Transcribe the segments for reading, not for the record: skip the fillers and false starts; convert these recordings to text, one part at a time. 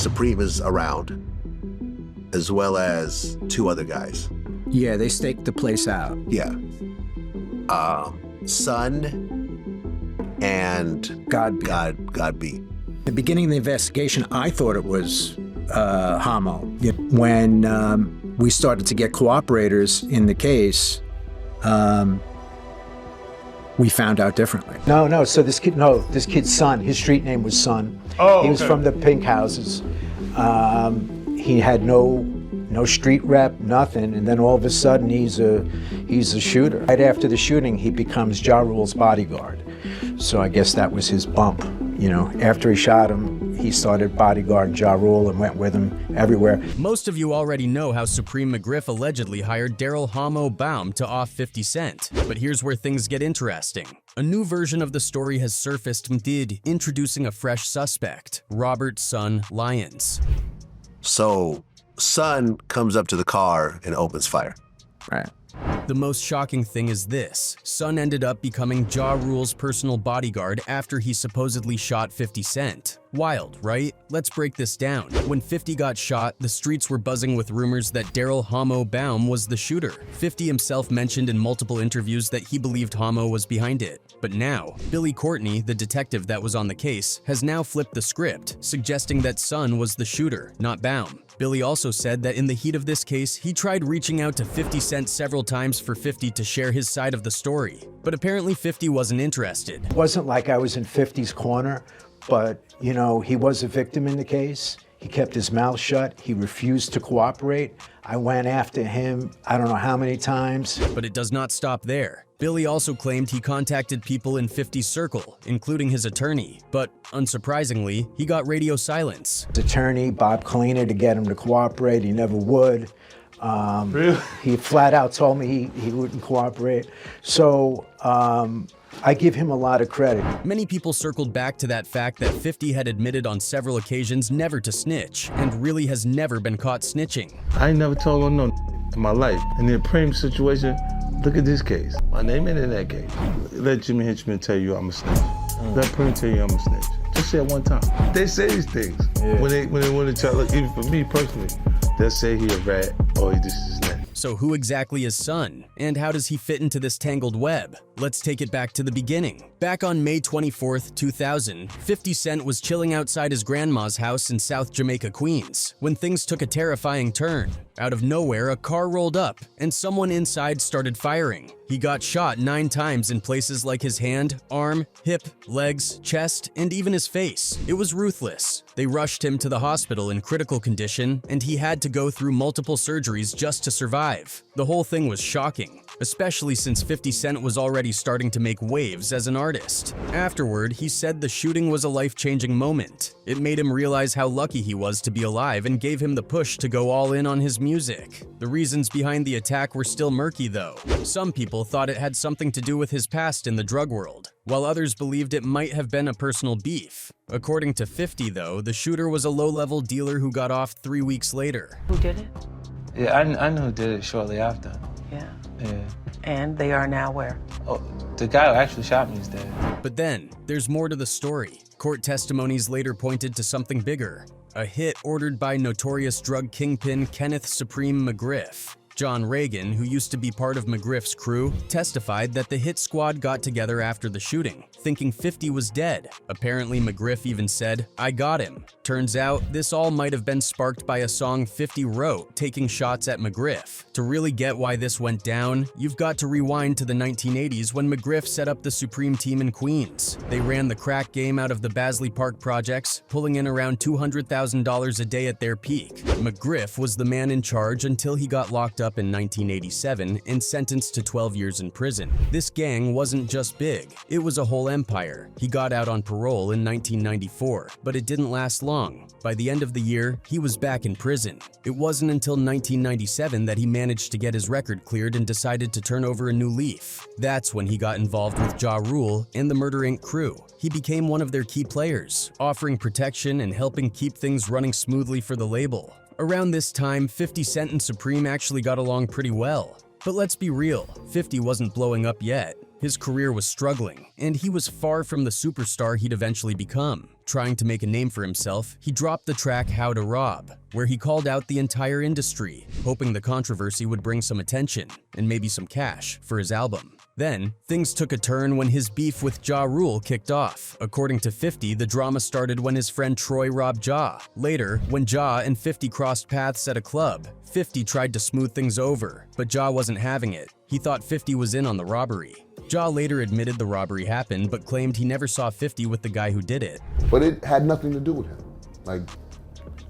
Supreme is around, as well as two other guys. Yeah, they staked the place out. Yeah. Sun and God. God B. At the beginning of the investigation, I thought it was Homo. When we started to get cooperators in the case, we found out differently. No, so this kid's Sun, his street name was Sun. Oh, he was okay. from the Pink Houses. He had no street rep, nothing, and then all of a sudden he's a shooter. Right after the shooting, he becomes Ja Rule's bodyguard. So I guess that was his bump. After he shot him, he started bodyguarding Ja Rule and went with him everywhere. Most of you already know how Supreme McGriff allegedly hired Daryl Homo Baum to off 50 Cent. But here's where things get interesting. A new version of the story has surfaced, introducing a fresh suspect, Robert Son Lyons. So Sun comes up to the car and opens fire. Right. The most shocking thing is this. Sun ended up becoming Ja Rule's personal bodyguard after he supposedly shot 50 Cent. Wild, right? Let's break this down. When 50 got shot, the streets were buzzing with rumors that Daryl Homo Baum was the shooter. 50 himself mentioned in multiple interviews that he believed Homo was behind it. But now, Billy Courtney, the detective that was on the case, has now flipped the script, suggesting that Sun was the shooter, not Baum. Billy also said that in the heat of this case, he tried reaching out to 50 Cent several times for 50 to share his side of the story. But apparently 50 wasn't interested. It wasn't like I was in 50's corner, but, he was a victim in the case. He kept his mouth shut. He refused to cooperate. I went after him, I don't know how many times. But it does not stop there. Billy also claimed he contacted people in 50's circle, including his attorney. But unsurprisingly, he got radio silence. His attorney, Bob Kalina, to get him to cooperate. He never would. Really? He flat out told me he wouldn't cooperate. So I give him a lot of credit. Many people circled back to that fact that 50 had admitted on several occasions never to snitch, and really has never been caught snitching. I ain't never told on no in my life. In the Prem situation, look at this case. My name ain't in that case. Let Jimmy Hitchman tell you I'm a snitch. Let Prem tell you I'm a snitch. Just say it one time. They say these things. Yeah. When they want to tell, like, even for me personally, they'll say he a rat or he just is snitch. So who exactly is Sun? And how does he fit into this tangled web? Let's take it back to the beginning. Back on May 24th, 2000, 50 Cent was chilling outside his grandma's house in South Jamaica, Queens, when things took a terrifying turn. Out of nowhere, a car rolled up, and someone inside started firing. He got shot 9 times in places like his hand, arm, hip, legs, chest, and even his face. It was ruthless. They rushed him to the hospital in critical condition, and he had to go through multiple surgeries just to survive. The whole thing was shocking, especially since 50 Cent was already starting to make waves as an artist. Afterward, he said the shooting was a life-changing moment. It made him realize how lucky he was to be alive and gave him the push to go all in on his music. The reasons behind the attack were still murky though. Some people thought it had something to do with his past in the drug world, while others believed it might have been a personal beef. According to 50 though, the shooter was a low-level dealer who got off 3 weeks later. Who did it? Yeah, I know who did it shortly after. Yeah. Yeah. And they are now where? Oh, the guy who actually shot me is dead. But then, there's more to the story. Court testimonies later pointed to something bigger. A hit ordered by notorious drug kingpin Kenneth Supreme McGriff. John Reagan, who used to be part of McGriff's crew, testified that the hit squad got together after the shooting, thinking 50 was dead. Apparently, McGriff even said, "I got him." Turns out, this all might have been sparked by a song 50 wrote, taking shots at McGriff. To really get why this went down, you've got to rewind to the 1980s when McGriff set up the Supreme team in Queens. They ran the crack game out of the Basley Park projects, pulling in around $200,000 a day at their peak. McGriff was the man in charge until he got locked up in 1987 and sentenced to 12 years in prison. This gang wasn't just big, it was a whole empire. He got out on parole in 1994, but it didn't last long. By the end of the year, he was back in prison. It wasn't until 1997 that he managed to get his record cleared and decided to turn over a new leaf. That's when he got involved with Ja Rule and the Murder Inc. crew. He became one of their key players, offering protection and helping keep things running smoothly for the label. Around this time, 50 Cent and Supreme actually got along pretty well. But let's be real, 50 wasn't blowing up yet. His career was struggling, and he was far from the superstar he'd eventually become. Trying to make a name for himself, he dropped the track How to Rob, where he called out the entire industry, hoping the controversy would bring some attention and maybe some cash for his album. Then, things took a turn when his beef with Ja Rule kicked off. According to 50, the drama started when his friend Troy robbed Ja. Later, when Ja and 50 crossed paths at a club, 50 tried to smooth things over, but Ja wasn't having it. He thought 50 was in on the robbery. Ja later admitted the robbery happened, but claimed he never saw 50 with the guy who did it. But it had nothing to do with him. Like,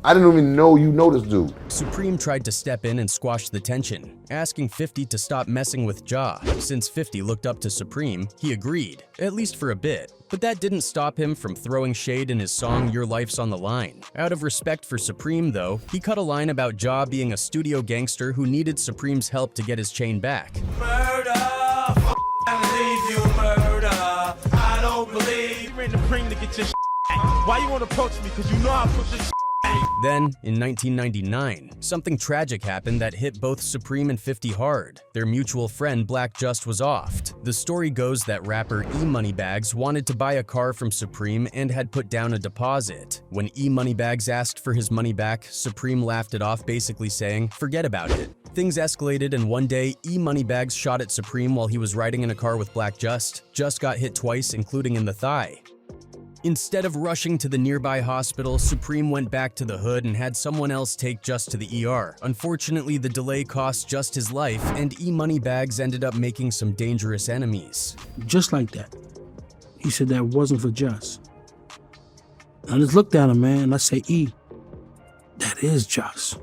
I didn't even know you know this dude. Supreme tried to step in and squash the tension, asking 50 to stop messing with Ja. Since 50 looked up to Supreme, he agreed, at least for a bit. But that didn't stop him from throwing shade in his song Your Life's on the Line. Out of respect for Supreme, though, he cut a line about Ja being a studio gangster who needed Supreme's help to get his chain back. Murder, leave you murder. I don't believe you in the cream to get your Why you wanna approach me? Cause you know I put this Then, in 1999, something tragic happened that hit both Supreme and 50 hard. Their mutual friend Black Just was offed. The story goes that rapper E-Moneybags wanted to buy a car from Supreme and had put down a deposit. When E-Moneybags asked for his money back, Supreme laughed it off, basically saying, "Forget about it." Things escalated, and one day, E-Moneybags shot at Supreme while he was riding in a car with Black Just. Just got hit twice, including in the thigh. Instead of rushing to the nearby hospital, Supreme went back to the hood and had someone else take Just to the ER. Unfortunately, the delay cost Just his life, and E-Moneybags ended up making some dangerous enemies. Just like that. He said that wasn't for Just. I just looked at him, man, and I say, E, that is Just.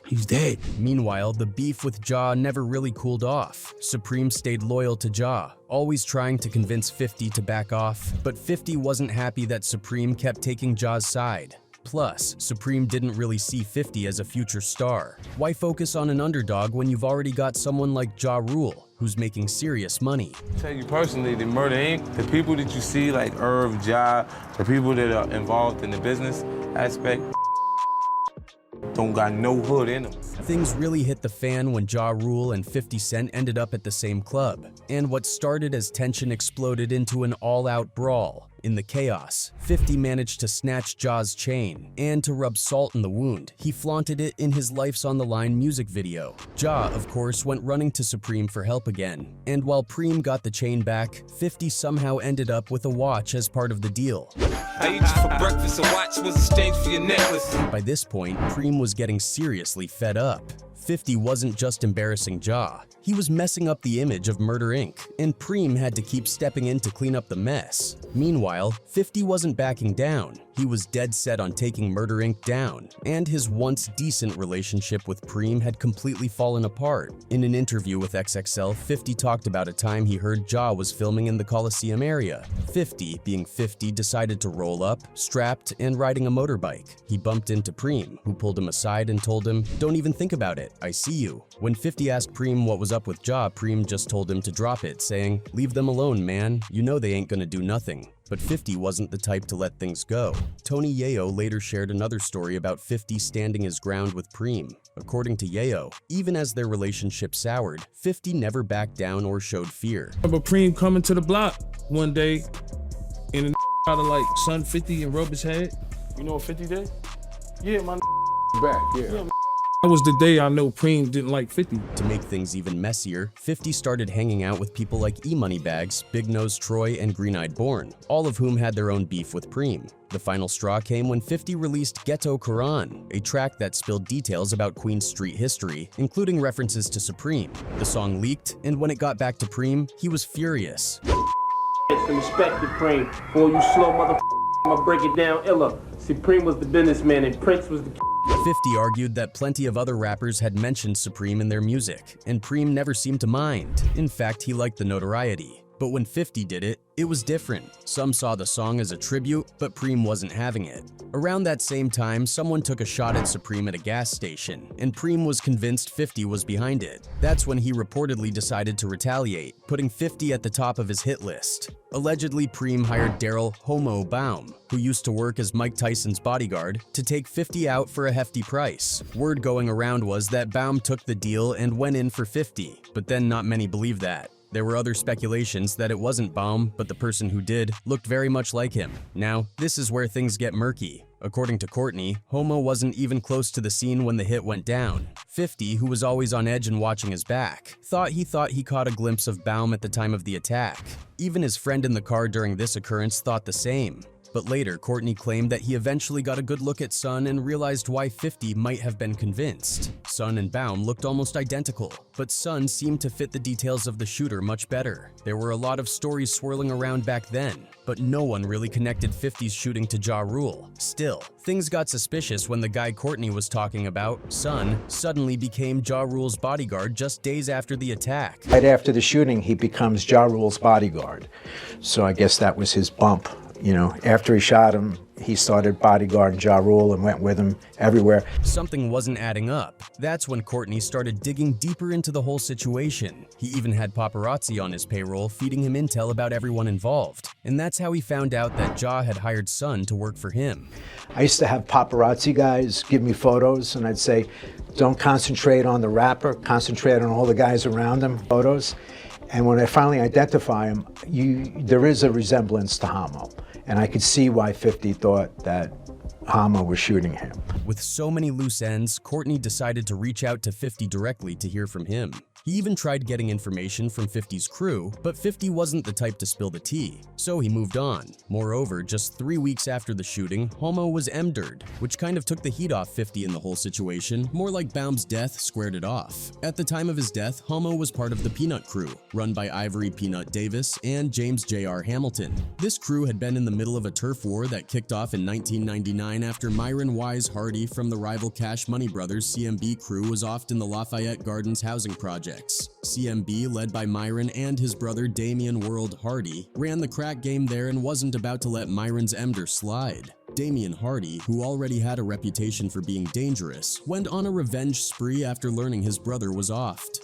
He's dead. Meanwhile, the beef with Ja never really cooled off. Supreme stayed loyal to Ja, always trying to convince 50 to back off, but 50 wasn't happy that Supreme kept taking Ja's side. Plus, Supreme didn't really see 50 as a future star. Why focus on an underdog when you've already got someone like Ja Rule, who's making serious money? I tell you personally, the Murder Inc., the people that you see like Irv, Ja, the people that are involved in the business aspect, don't got no hood in them. Things really hit the fan when Ja Rule and 50 Cent ended up at the same club, and what started as tension exploded into an all-out brawl. In the chaos, 50 managed to snatch Ja's chain, and to rub salt in the wound, he flaunted it in his Life's on the Line music video. Ja, of course, went running to Supreme for help again, and while Preem got the chain back, 50 somehow ended up with a watch as part of the deal. I eat you for breakfast, a watch was exchange for your necklace. By this point, Preem was getting seriously fed up. 50 wasn't just embarrassing Ja, he was messing up the image of Murder Inc., and Preem had to keep stepping in to clean up the mess. Meanwhile, 50 wasn't backing down. He was dead set on taking Murder Inc. down, and his once decent relationship with Preem had completely fallen apart. In an interview with XXL, 50 talked about a time he heard Ja was filming in the Coliseum area. 50, being 50, decided to roll up, strapped, and riding a motorbike. He bumped into Preem, who pulled him aside and told him, "Don't even think about it, I see you." When 50 asked Preem what was up with Ja, Preem just told him to drop it, saying, "Leave them alone, man, you know they ain't gonna do nothing." But 50 wasn't the type to let things go. Tony Yayo later shared another story about 50 standing his ground with Preem. According to Yayo, even as their relationship soured, 50 never backed down or showed fear. I remember Preem coming to the block one day and a out of like son 50 and rub his head. You know what 50 did? Yeah, my Back, yeah. That was the day I know Preem didn't like 50. To make things even messier, 50 started hanging out with people like E-Moneybags, Big Nose Troy, and Green Eyed Born, all of whom had their own beef with Preem. The final straw came when 50 released Ghetto Quran, a track that spilled details about Queens street history, including references to Supreme. The song leaked, and when it got back to Preem, he was furious. Respect the Preem. Boy, you slow mother, I'ma break it down illa. Supreme was the businessman and Prince was the 50 argued that plenty of other rappers had mentioned Supreme in their music, and Preem never seemed to mind. In fact, he liked the notoriety. But when 50 did it, it was different. Some saw the song as a tribute, but Preem wasn't having it. Around that same time, someone took a shot at Supreme at a gas station, and Preem was convinced 50 was behind it. That's when he reportedly decided to retaliate, putting 50 at the top of his hit list. Allegedly, Preem hired Daryl "Homo" Baum, who used to work as Mike Tyson's bodyguard, to take 50 out for a hefty price. Word going around was that Baum took the deal and went in for 50, but then not many believed that. There were other speculations that it wasn't Baum, but the person who did looked very much like him. Now, this is where things get murky. According to Courtney, Homo wasn't even close to the scene when the hit went down. 50, who was always on edge and watching his back, thought he caught a glimpse of Baum at the time of the attack. Even his friend in the car during this occurrence thought the same. But later, Courtney claimed that he eventually got a good look at Sun and realized why 50 might have been convinced. Sun and Baum looked almost identical, but Sun seemed to fit the details of the shooter much better. There were a lot of stories swirling around back then, but no one really connected 50's shooting to Ja Rule. Still, things got suspicious when the guy Courtney was talking about, Sun, suddenly became Ja Rule's bodyguard just days after the attack. Right after the shooting, he becomes Ja Rule's bodyguard. So I guess that was his bump. You know, after he shot him, he started bodyguarding Ja Rule and went with him everywhere. Something wasn't adding up. That's when Courtney started digging deeper into the whole situation. He even had paparazzi on his payroll feeding him intel about everyone involved. And that's how he found out that Ja had hired Sun to work for him. I used to have paparazzi guys give me photos, and I'd say, don't concentrate on the rapper, concentrate on all the guys around him, photos. And when I finally identify him, there is a resemblance to Homo. And I could see why 50 thought that Homo was shooting him. With so many loose ends, Courtney decided to reach out to 50 directly to hear from him. He even tried getting information from 50's crew, but 50 wasn't the type to spill the tea, so he moved on. Moreover, just 3 weeks after the shooting, Homo was emdered, which kind of took the heat off 50 in the whole situation, more like Baum's death squared it off. At the time of his death, Homo was part of the Peanut crew, run by Ivory Peanut Davis and James J.R. Hamilton. This crew had been in the middle of a turf war that kicked off in 1999 after Myron Wise Hardy from the rival Cash Money Brothers CMB crew was offed in the Lafayette Gardens housing project. CMB, led by Myron and his brother Damian World Hardy, ran the crack game there and wasn't about to let Myron's emder slide. Damian Hardy, who already had a reputation for being dangerous, went on a revenge spree after learning his brother was offed.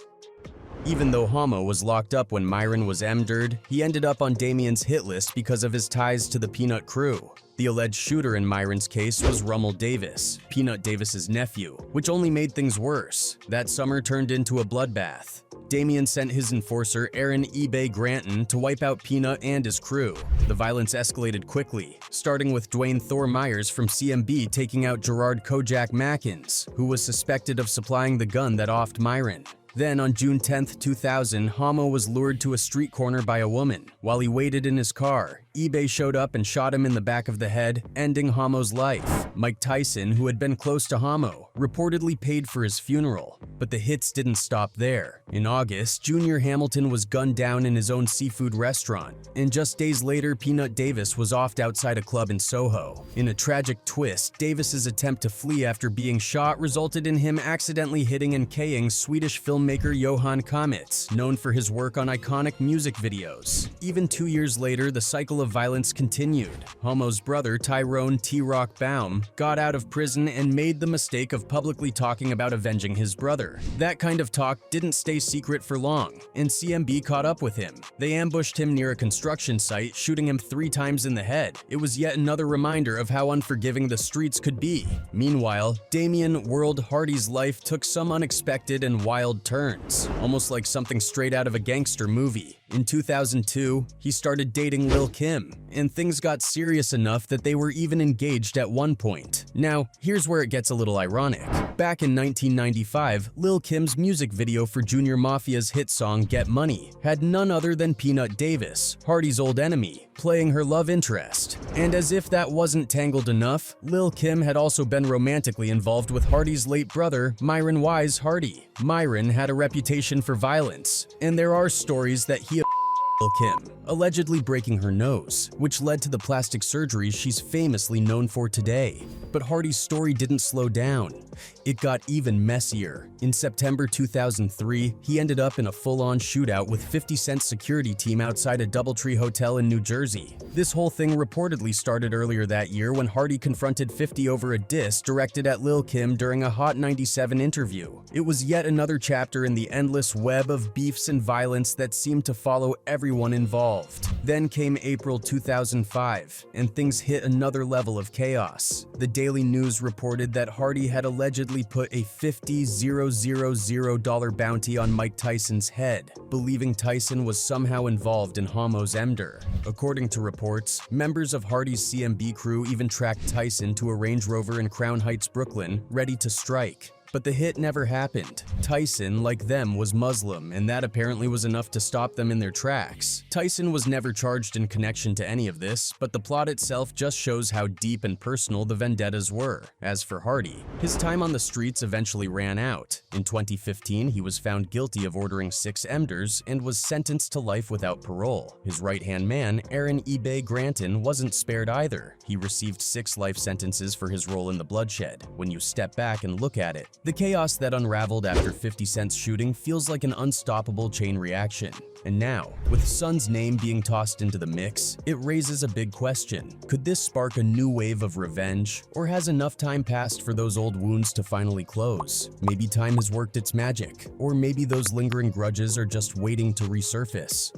Even though Homo was locked up when Myron was emdered, he ended up on Damian's hit list because of his ties to the Peanut crew. The alleged shooter in Myron's case was Rummel Davis, Peanut Davis's nephew, which only made things worse. That summer turned into a bloodbath. Damian sent his enforcer, Aaron eBay Granton, to wipe out Peanut and his crew. The violence escalated quickly, starting with Dwayne Thor Myers from CMB taking out Gerard Kojak Mackins, who was suspected of supplying the gun that offed Myron. Then, on June 10, 2000, Homo was lured to a street corner by a woman. While he waited in his car, eBay showed up and shot him in the back of the head, ending Homo's life. Mike Tyson, who had been close to Homo, reportedly paid for his funeral. But the hits didn't stop there. In August, Junior Hamilton was gunned down in his own seafood restaurant, and just days later, Peanut Davis was offed outside a club in Soho. In a tragic twist, Davis's attempt to flee after being shot resulted in him accidentally hitting and K-ing Swedish filmmaker Johan Kamitz, known for his work on iconic music videos. Even 2 years later, the cycle of violence continued. Homo's brother, Tyrone T-Rock Baum, got out of prison and made the mistake of publicly talking about avenging his brother. That kind of talk didn't stay secret for long, and CMB caught up with him. They ambushed him near a construction site, shooting him 3 times in the head. It was yet another reminder of how unforgiving the streets could be. Meanwhile, Damian World Hardy's life took some unexpected and wild turns, almost like something straight out of a gangster movie. In 2002, he started dating Lil Kim, and things got serious enough that they were even engaged at one point. Now, here's where it gets a little ironic. Back in 1995, Lil Kim's music video for Junior Mafia's hit song Get Money had none other than Peanut Davis, Hardy's old enemy, playing her love interest. And as if that wasn't tangled enough, Lil Kim had also been romantically involved with Hardy's late brother, Myron Wise Hardy. Myron had a reputation for violence, and there are stories that he Lil Kim, allegedly breaking her nose, which led to the plastic surgery she's famously known for today. But Hardy's story didn't slow down. It got even messier. In September 2003, he ended up in a full-on shootout with 50 Cent's security team outside a Doubletree hotel in New Jersey. This whole thing reportedly started earlier that year when Hardy confronted 50 over a diss directed at Lil Kim during a Hot 97 interview. It was yet another chapter in the endless web of beefs and violence that seemed to follow every everyone involved. Then came April 2005, and things hit another level of chaos. The Daily News reported that Hardy had allegedly put a $50,000 bounty on Mike Tyson's head, believing Tyson was somehow involved in Hamo's murder. According to reports, members of Hardy's CMB crew even tracked Tyson to a Range Rover in Crown Heights, Brooklyn, ready to strike. But the hit never happened. Tyson, like them, was Muslim, and that apparently was enough to stop them in their tracks. Tyson was never charged in connection to any of this, but the plot itself just shows how deep and personal the vendettas were. As for Hardy, his time on the streets eventually ran out. In 2015, he was found guilty of ordering 6 MDers and was sentenced to life without parole. His right-hand man, Aaron eBay Granton, wasn't spared either. He received 6 life sentences for his role in the bloodshed. When you step back and look at it, the chaos that unraveled after 50 Cent's shooting feels like an unstoppable chain reaction. And now, with Son's name being tossed into the mix, it raises a big question. Could this spark a new wave of revenge? Or has enough time passed for those old wounds to finally close? Maybe time has worked its magic, or maybe those lingering grudges are just waiting to resurface.